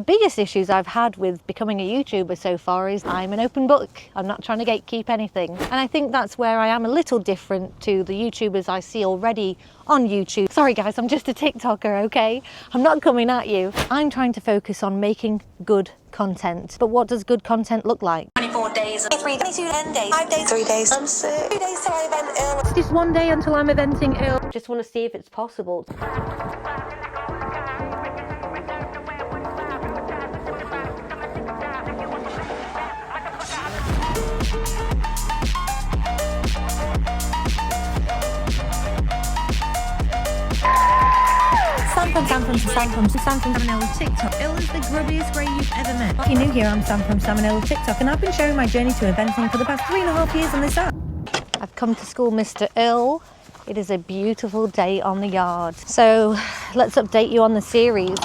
The biggest issues I've had with becoming a YouTuber so far is I'm an open book. I'm not trying to gatekeep anything. And I think that's where I am a little different to the YouTubers I see already on YouTube. Sorry guys, I'm just a TikToker, okay? I'm not coming at you. I'm trying to focus on making good content. But what does good content look like? 24 days, 23, 22, 10 days, 5 days, 3 days, I'm sick. 2 days till I event Earl. It's just one day until I'm eventing Earl. Just want to see if it's possible. Sam from Salmonella TikTok. Earl is the grubbiest grey you've ever met. If you're new here, I'm Sam from Salmonella TikTok, and I've been sharing my journey to eventing for the past 3.5 years on this app. I've come to school, Mr. Earl. It is a beautiful day on the yard. So let's update you on the series.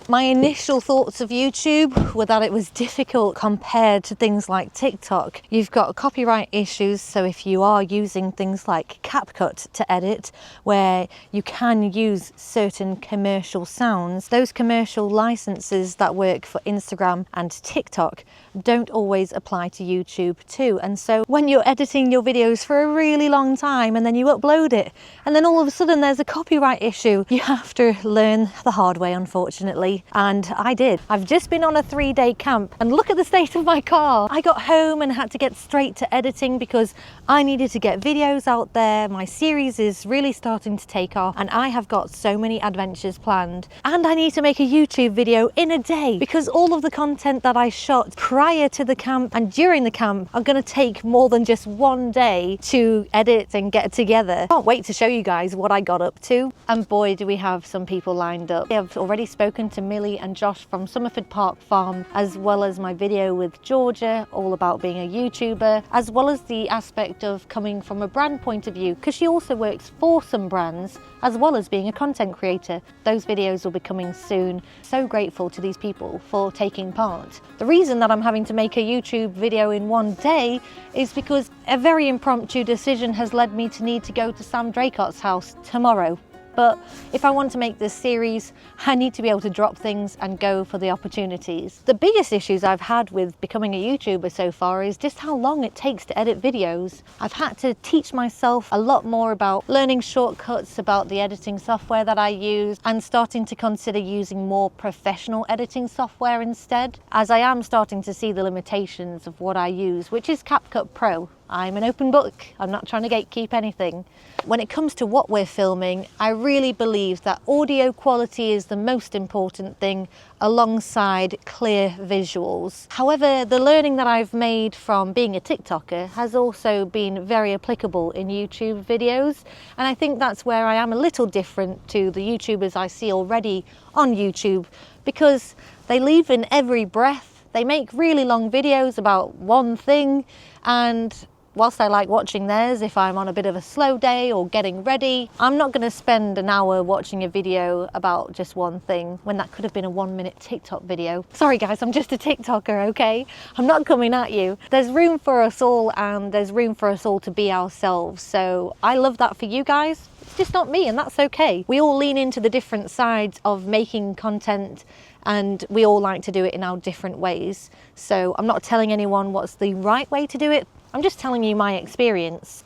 My initial thoughts of YouTube were that it was difficult compared to things like TikTok. You've got copyright issues, so if you are using things like CapCut to edit, where you can use certain commercial sounds, those commercial licenses that work for Instagram and TikTok don't always apply to YouTube too. And so when you're editing your videos for a really long time and then you upload it, and then all of a sudden there's a copyright issue, you have to learn the hard way, unfortunately. And I did. I've just been on a 3-day camp and look at the state of my car. I got home and had to get straight to editing because I needed to get videos out there. My series is really starting to take off and I have got so many adventures planned. And I need to make a YouTube video in a day because all of the content that I shot prior to the camp and during the camp are going to take more than just one day to edit and get together. Can't wait to show you guys what I got up to. And boy, do we have some people lined up. I've already spoken to Millie and Josh from Summerford Park Farm, as well as my video with Georgia all about being a YouTuber, as well as the aspect of coming from a brand point of view, because she also works for some brands as well as being a content creator. Those videos will be coming soon. So grateful to these people for taking part. The reason that I'm having to make a YouTube video in one day is because a very impromptu decision has led me to need to go to Sam Dracott's house tomorrow. But if I want to make this series, I need to be able to drop things and go for the opportunities. The biggest issues I've had with becoming a YouTuber so far is just how long it takes to edit videos. I've had to teach myself a lot more about learning shortcuts, about the editing software that I use, and starting to consider using more professional editing software instead, as I am starting to see the limitations of what I use, which is CapCut Pro. I'm an open book. I'm not trying to gatekeep anything. When it comes to what we're filming, I really believe that audio quality is the most important thing alongside clear visuals. However, the learning that I've made from being a TikToker has also been very applicable in YouTube videos. And I think that's where I am a little different to the YouTubers I see already on YouTube, because they leave in every breath. They make really long videos about one thing, and whilst I like watching theirs if I'm on a bit of a slow day or getting ready, I'm not going to spend an hour watching a video about just one thing when that could have been a 1-minute TikTok video. Sorry guys, I'm just a TikToker, okay? I'm not coming at you. There's room for us all, and there's room for us all to be ourselves. So I love that for you guys. It's just not me, and that's okay. We all lean into the different sides of making content, and we all like to do it in our different ways. So I'm not telling anyone what's the right way to do it. I'm just telling you my experience.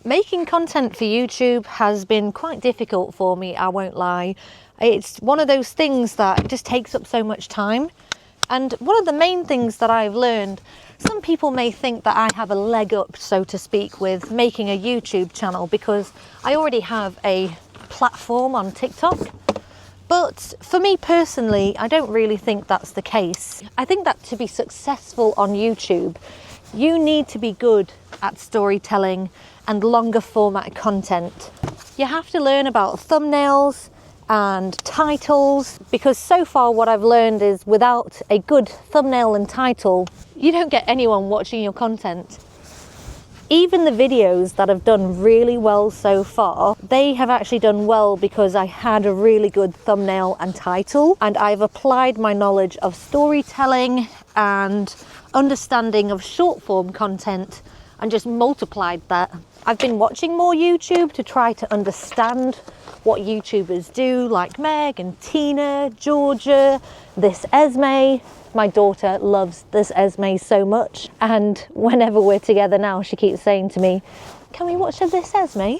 Making content for YouTube has been quite difficult for me, I won't lie. It's one of those things that just takes up so much time. And one of the main things that I've learned, some people may think that I have a leg up, so to speak, with making a YouTube channel because I already have a platform on TikTok. But for me personally, I don't really think that's the case. I think that to be successful on YouTube, you need to be good at storytelling and longer format content. You have to learn about thumbnails and titles, because so far what I've learned is without a good thumbnail and title, you don't get anyone watching your content. Even the videos that have done really well so far, they have actually done well because I had a really good thumbnail and title, and I've applied my knowledge of storytelling and understanding of short form content and just multiplied that. I've been watching more YouTube to try to understand what YouTubers do, like Meg and Tina, Georgia, this Esme. My daughter loves this Esme so much, and whenever we're together now, she keeps saying to me, "Can we watch this Esme?"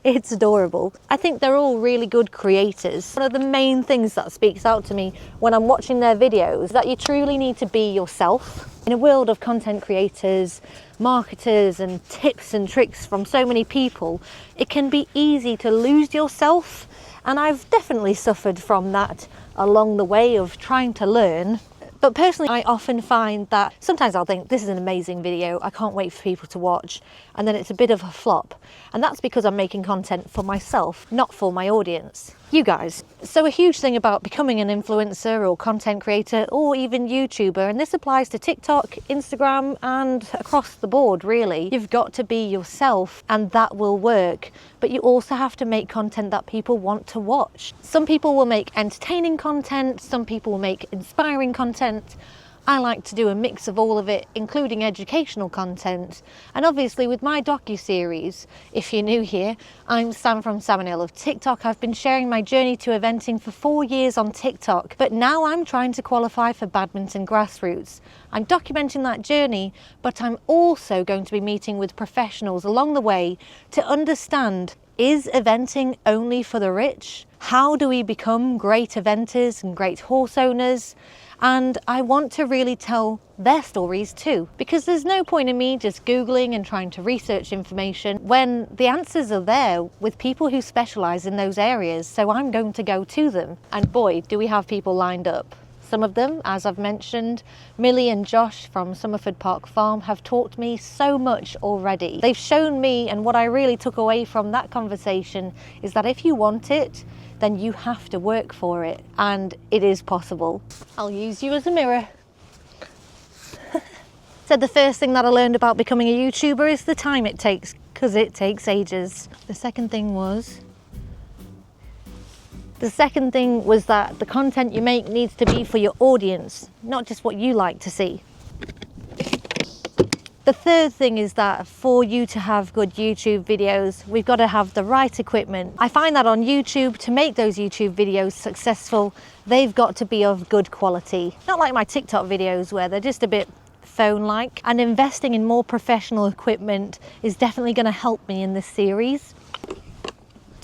It's adorable. I think they're all really good creators. One of the main things that speaks out to me when I'm watching their videos is that you truly need to be yourself. In a world of content creators, marketers and tips and tricks from so many people, it can be easy to lose yourself, and I've definitely suffered from that along the way of trying to learn. But personally, I often find that sometimes I'll think, this is an amazing video, I can't wait for people to watch, and then it's a bit of a flop. And that's because I'm making content for myself, not for my audience, you guys. So a huge thing about becoming an influencer or content creator or even YouTuber, and this applies to TikTok, Instagram, and across the board really, you've got to be yourself, and that will work. But you also have to make content that people want to watch. Some people will make entertaining content, some people will make inspiring content. I like to do a mix of all of it, including educational content. And obviously with my docu-series, if you're new here, I'm Sam from Sam and Earl of TikTok. I've been sharing my journey to eventing for 4 years on TikTok, but now I'm trying to qualify for badminton grassroots. I'm documenting that journey, but I'm also going to be meeting with professionals along the way to understand, is eventing only for the rich? How do we become great eventers and great horse owners? And I want to really tell their stories too, because there's no point in me just Googling and trying to research information when the answers are there with people who specialise in those areas. So I'm going to go to them, and boy, do we have people lined up. Some of them, as I've mentioned, Millie and Josh from Summerford Park Farm have taught me so much already. They've shown me, and what I really took away from that conversation is that if you want it, then you have to work for it, and it is possible. I'll use you as a mirror. So the first thing that I learned about becoming a YouTuber is the time it takes, because it takes ages. The second thing was that the content you make needs to be for your audience, not just what you like to see. The third thing is that for you to have good YouTube videos, we've got to have the right equipment. I find that on YouTube, to make those YouTube videos successful, they've got to be of good quality. Not like my TikTok videos where they're just a bit phone-like. And investing in more professional equipment is definitely going to help me in this series.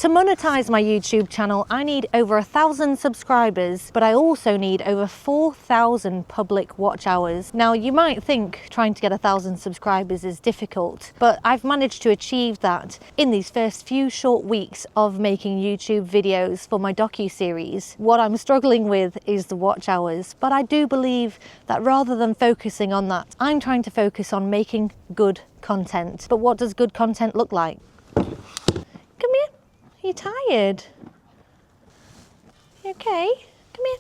To monetize my YouTube channel, I need over 1,000 subscribers, but I also need over 4,000 public watch hours. Now, you might think trying to get 1,000 subscribers is difficult, but I've managed to achieve that in these first few short weeks of making YouTube videos for my docu-series. What I'm struggling with is the watch hours, but I do believe that rather than focusing on that, I'm trying to focus on making good content. But what does good content look like? Come here. Are you tired? You okay? Come here.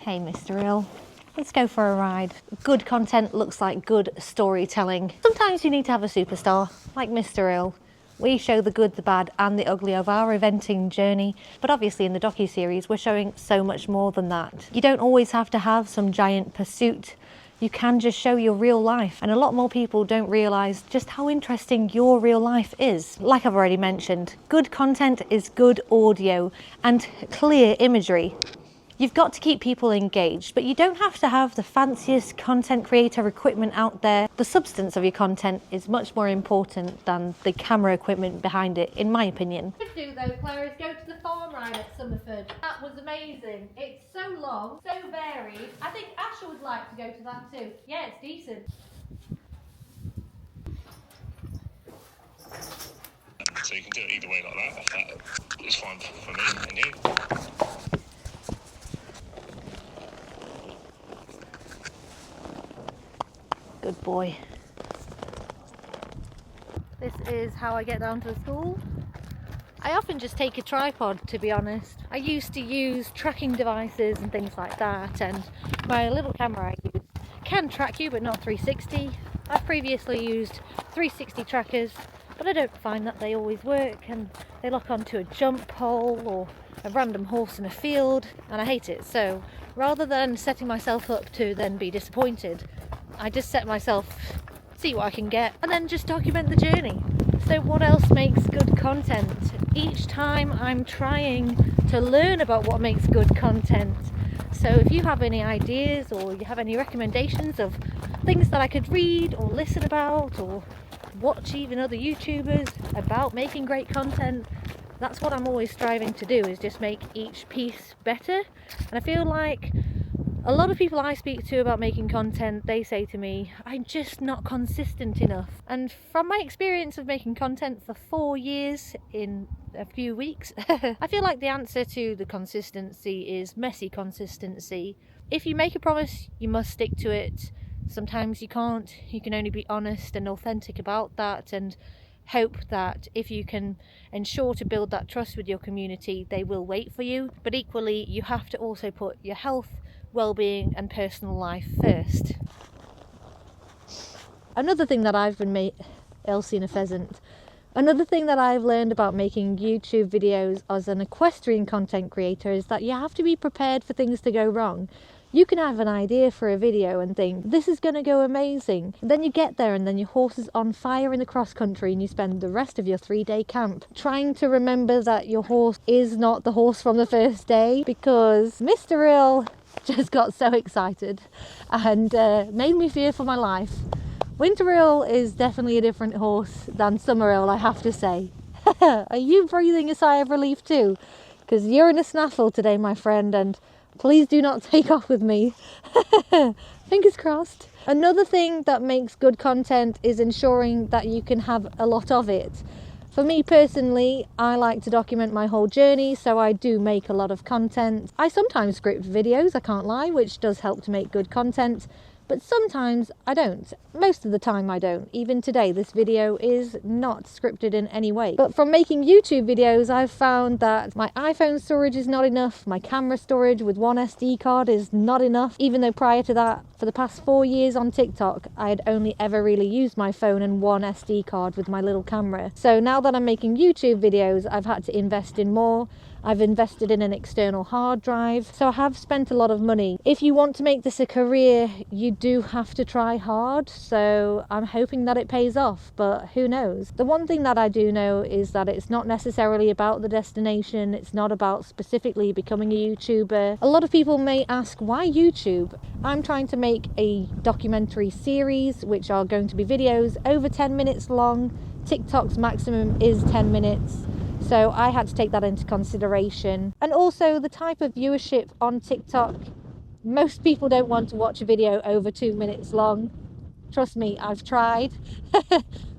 Hey, Mr. Earl. Let's go for a ride. Good content looks like good storytelling. Sometimes you need to have a superstar, like Mr. Earl. We show the good, the bad and the ugly of our eventing journey, but obviously in the docu-series we're showing so much more than that. You don't always have to have some giant pursuit. You can just show your real life, and a lot more people don't realise just how interesting your real life is. Like I've already mentioned, good content is good audio and clear imagery. You've got to keep people engaged, but you don't have to have the fanciest content creator equipment out there. The substance of your content is much more important than the camera equipment behind it, in my opinion. What to do though, Claire, is go to the farm ride at Summerford. That was amazing. It's so long, so varied. I think Asher would like to go to that too. Yeah, it's decent. So you can do it either way like that. That is fine for me and you. Good boy. This is how I get down to the school. I often just take a tripod, to be honest. I used to use tracking devices and things like that, and my little camera I use can track you but not 360. I've previously used 360 trackers, but I don't find that they always work, and they lock onto a jump pole or a random horse in a field, and I hate it. So rather than setting myself up to then be disappointed, I just set myself, see what I can get, and then just document the journey. So what else makes good content? Each time I'm trying to learn about what makes good content. So if you have any ideas or you have any recommendations of things that I could read or listen about or watch even other YouTubers about making great content, that's what I'm always striving to do, is just make each piece better. And I feel like a lot of people I speak to about making content, they say to me, I'm just not consistent enough. And from my experience of making content for 4 years in a few weeks, I feel like the answer to the consistency is messy consistency. If you make a promise, you must stick to it. Sometimes you can't. You can only be honest and authentic about that, and hope that if you can ensure to build that trust with your community, they will wait for you. But equally, you have to also put your health, well-being and personal life first. Another thing that I've been Elsie and a pheasant. Another thing that I've learned about making YouTube videos as an equestrian content creator is that you have to be prepared for things to go wrong. You can have an idea for a video and think, this is going to go amazing. Then you get there and then your horse is on fire in the cross country and you spend the rest of your 3-day camp trying to remember that your horse is not the horse from the first day, because Mr. Earl just got so excited and made me fear for my life. Winter Earl is definitely a different horse than Summer Earl, I have to say. Are you breathing a sigh of relief too? Because you're in a snaffle today, my friend, and please do not take off with me. Fingers crossed. Another thing that makes good content is ensuring that you can have a lot of it. For me personally, I like to document my whole journey, so I do make a lot of content. I sometimes script videos, I can't lie, which does help to make good content. But sometimes I don't. Most of the time I don't. Even today, this video is not scripted in any way. But from making YouTube videos, I've found that my iPhone storage is not enough. My camera storage with one SD card is not enough. Even though prior to that, for the past 4 years on TikTok, I had only ever really used my phone and one SD card with my little camera. So now that I'm making YouTube videos, I've had to invest in more. I've invested in an external hard drive, so I have spent a lot of money. If you want to make this a career, you do have to try hard, so I'm hoping that it pays off, but who knows? The one thing that I do know is that it's not necessarily about the destination, it's not about specifically becoming a YouTuber. A lot of people may ask, why YouTube? I'm trying to make a documentary series, which are going to be videos over 10 minutes long. TikTok's maximum is 10 minutes. So I had to take that into consideration. And also the type of viewership on TikTok. Most people don't want to watch a video over 2 minutes long. Trust me, I've tried.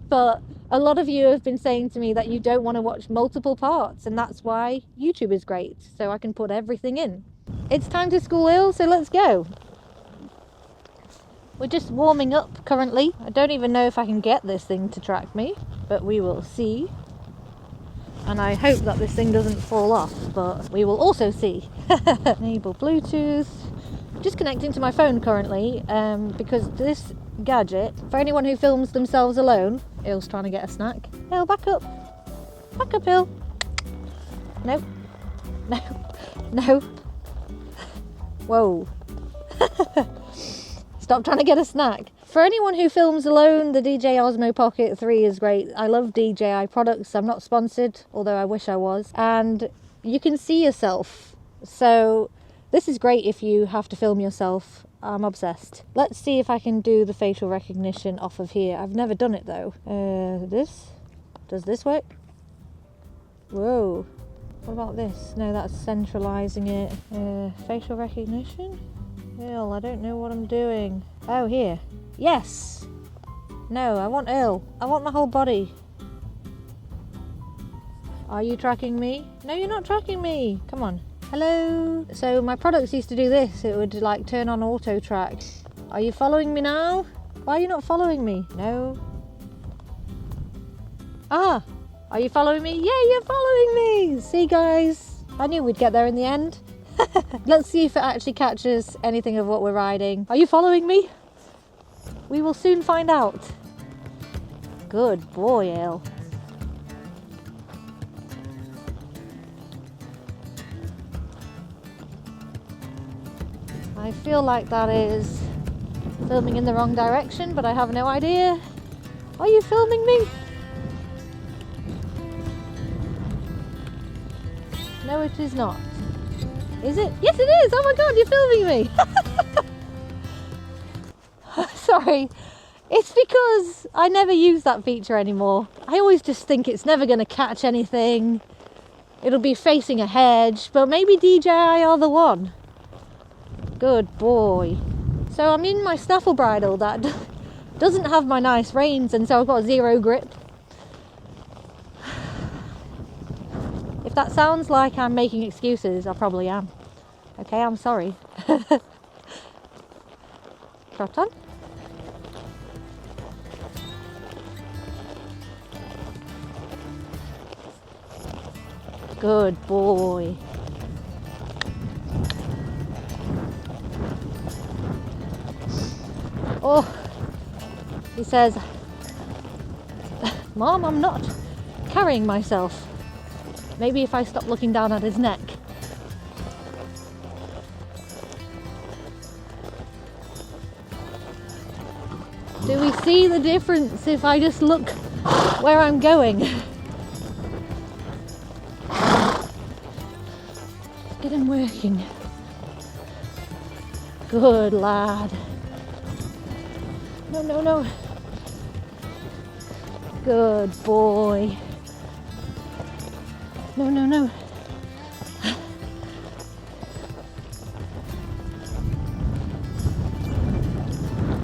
But a lot of you have been saying to me that you don't want to watch multiple parts, and that's why YouTube is great. So I can put everything in. It's time to school Earl, so let's go. We're just warming up currently. I don't even know if I can get this thing to track me, but we will see. And I hope that this thing doesn't fall off, but we will also see. Enable Bluetooth. Just connecting to my phone currently, because this gadget, for anyone who films themselves alone, Earl's trying to get a snack. Earl, back up. Back up, Earl. Nope. No. No. Whoa. Stop trying to get a snack. For anyone who films alone, the DJI Osmo Pocket 3 is great. I love DJI products. I'm not sponsored, although I wish I was. And you can see yourself. So this is great if you have to film yourself. I'm obsessed. Let's see if I can do the facial recognition off of here. I've never done it though. Does this work? Whoa. What about this? No, that's centralizing it. Facial recognition? Earl, I don't know what I'm doing. Oh, here. Yes! No, I want Earl. I want my whole body. Are you tracking me? No, you're not tracking me. Come on. Hello? So my products used to do this. It would like turn on auto track. Are you following me now? Why are you not following me? No. Ah! Are you following me? Yeah, you're following me! See, guys? I knew we'd get there in the end. Let's see if it actually catches anything of what we're riding. Are you following me? We will soon find out. Good boy, Earl. I feel like that is filming in the wrong direction, but I have no idea. Are you filming me? No, it is not. Is it? Yes, it is! Oh my god, you're filming me! Sorry. It's because I never use that feature anymore. I always just think it's never going to catch anything. It'll be facing a hedge, but maybe DJI are the one. Good boy. So I'm in my snaffle bridle that doesn't have my nice reins, and so I've got zero grip. If that sounds like I'm making excuses, I probably am. Okay, I'm sorry. Trot on. Good boy. Oh, he says, Mom, I'm not carrying myself. Maybe if I stop looking down at his neck. Do we see the difference if I just look where I'm going? Get him working. Good lad. No, no, no. Good boy. No, no, no.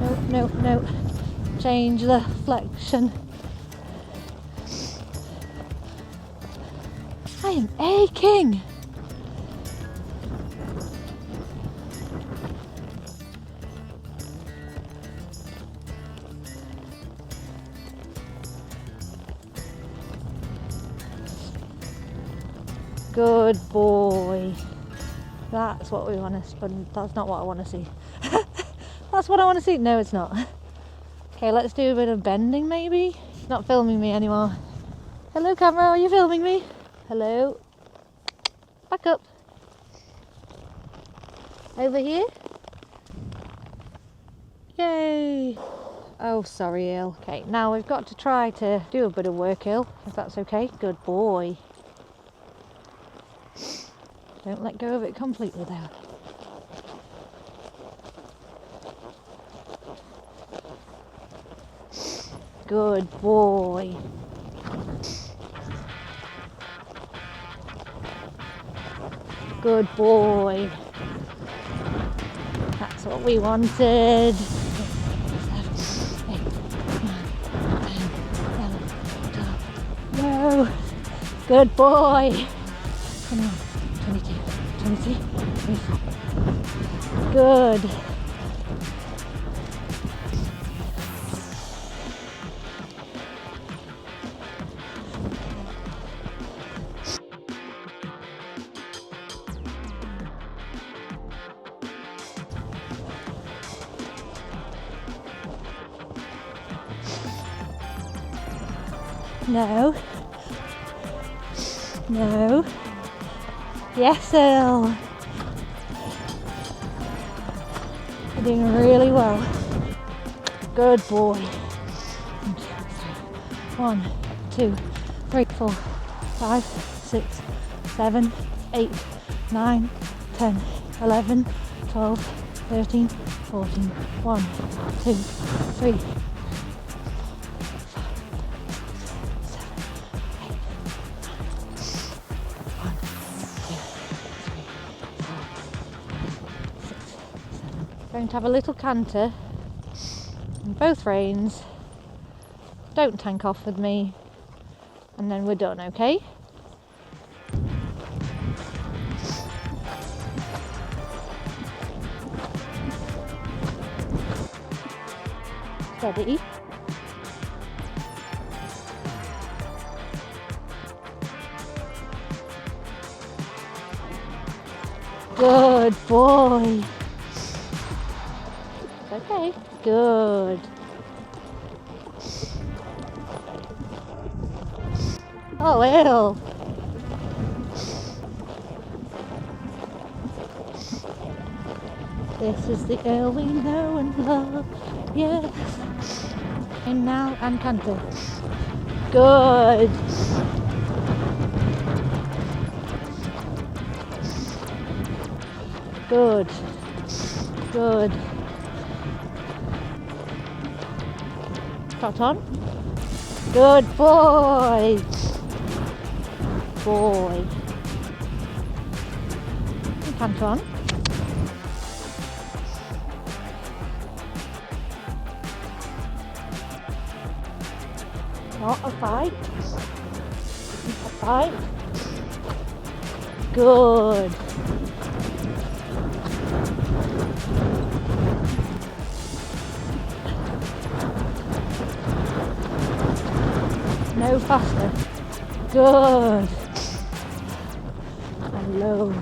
No, no, no. Change the flexion. I am aching. Good boy. That's what we want to, but that's not what I want to see. That's what I want to see. No, it's not. Okay, let's do a bit of bending maybe. It's not filming me anymore. Hello camera, are you filming me? Hello. Back up. Over here. Yay. Oh, sorry, Earl. Okay, now we've got to try to do a bit of work, Earl, if that's okay. Good boy. Don't let go of it completely though. Good boy. Good boy. That's what we wanted. 6, 7, 8, 9, 10, 11, 12. No. Good boy. Come on. 22, 23, 24. Good. No. No. Yes, Earl. You're doing really well. Good boy. 1, 2, 3, 4, 5, 6, 7, 8, 9, 10, 11, 12, 13, 14. 1, 2, 3. Going to have a little canter in both reins. Don't tank off with me, and then we're done, okay? Steady. Good boy. Okay, good. Oh, Earl. This is the Earl we know and love, yes. And now and canter. Good. Good. Good. Trot on. Good boy. Boy. Pant on. Not a fight. A fight. Good. No faster. Good. And low.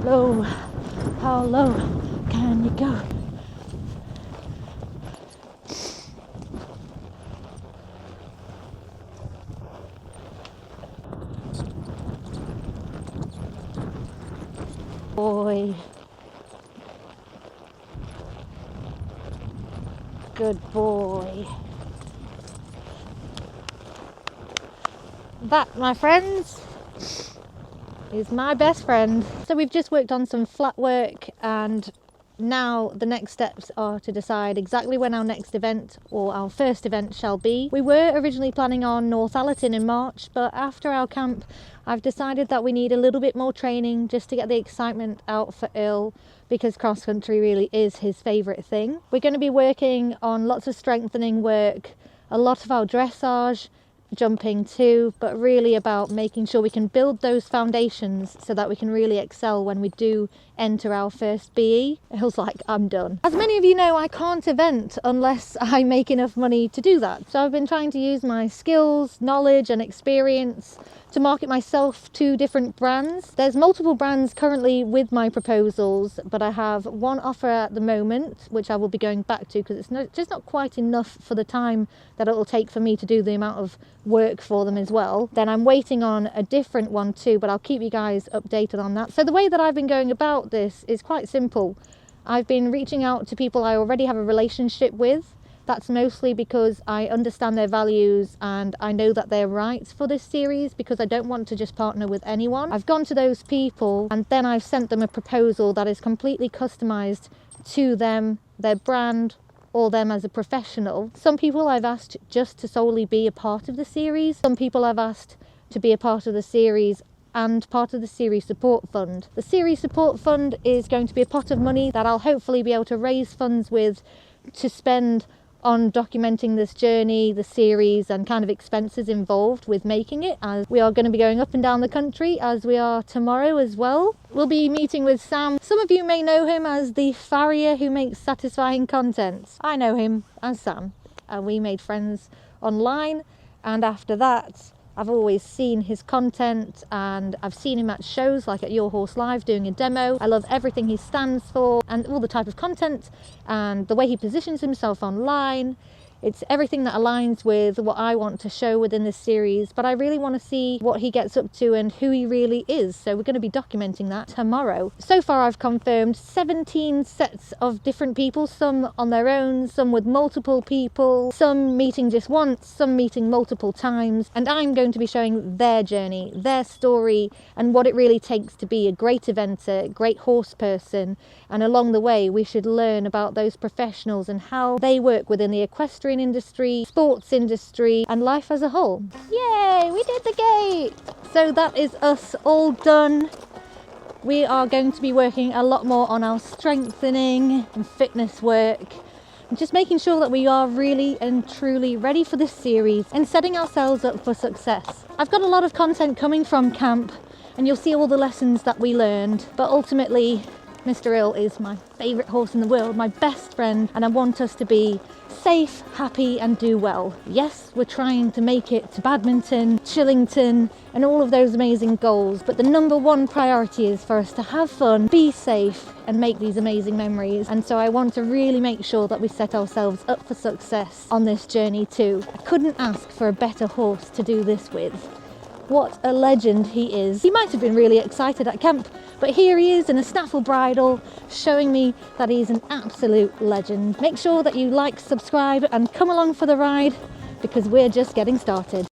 Low. How low can you go? Boy. Good boy. That, my friends, is my best friend. So we've just worked on some flat work, and now the next steps are to decide exactly when our next event or our first event shall be. We were originally planning on Northallerton in March, but after our camp I've decided that we need a little bit more training just to get the excitement out for Earl, because cross country really is his favourite thing. We're going to be working on lots of strengthening work, a lot of our dressage, jumping too, but really about making sure we can build those foundations so that we can really excel when we do enter our first BE. It was like, I'm done. As many of you know, I can't event unless I make enough money to do that. So I've been trying to use my skills, knowledge and experience to market myself to different brands. There's multiple brands currently with my proposals, but I have one offer at the moment, which I will be going back to because it's just not quite enough for the time that it will take for me to do the amount of work for them as well. Then I'm waiting on a different one too, but I'll keep you guys updated on that. So the way that I've been going about this is quite simple. I've been reaching out to people I already have a relationship with. That's mostly because I understand their values and I know that they're right for this series, because I don't want to just partner with anyone. I've gone to those people and then I've sent them a proposal that is completely customized to them, their brand, or them as a professional. Some people I've asked just to solely be a part of the series. Some people I've asked to be a part of the series and part of the series support fund. The series support fund is going to be a pot of money that I'll hopefully be able to raise funds with to spend on documenting this journey, the series, and kind of expenses involved with making it, as we are going to be going up and down the country as we are tomorrow as well. We'll be meeting with Sam. Some of you may know him as the farrier who makes satisfying content. I know him as Sam, and we made friends online, and after that I've always seen his content and I've seen him at shows like at Your Horse Live doing a demo. I love everything he stands for and all the type of content and the way he positions himself online. It's everything that aligns with what I want to show within this series, but I really want to see what he gets up to and who he really is. So we're going to be documenting that tomorrow. So far I've confirmed 17 sets of different people, some on their own, some with multiple people, some meeting just once, some meeting multiple times, and I'm going to be showing their journey, their story, and what it really takes to be a great eventer, great horse person. And along the way we should learn about those professionals and how they work within the equestrian industry, sports industry, and life as a whole. Yay, we did the gate! So that is us all done. We are going to be working a lot more on our strengthening and fitness work, and just making sure that we are really and truly ready for this series and setting ourselves up for success. I've got a lot of content coming from camp and you'll see all the lessons that we learned, but ultimately Mr. Earl is my favourite horse in the world, my best friend, and I want us to be safe, happy and do well. Yes, we're trying to make it to badminton, Chillington and all of those amazing goals, but the number one priority is for us to have fun, be safe and make these amazing memories. And so I want to really make sure that we set ourselves up for success on this journey too. I couldn't ask for a better horse to do this with. What a legend he is. He might have been really excited at camp, but here he is in a snaffle bridle, showing me that he's an absolute legend. Make sure that you like, subscribe and come along for the ride, because we're just getting started.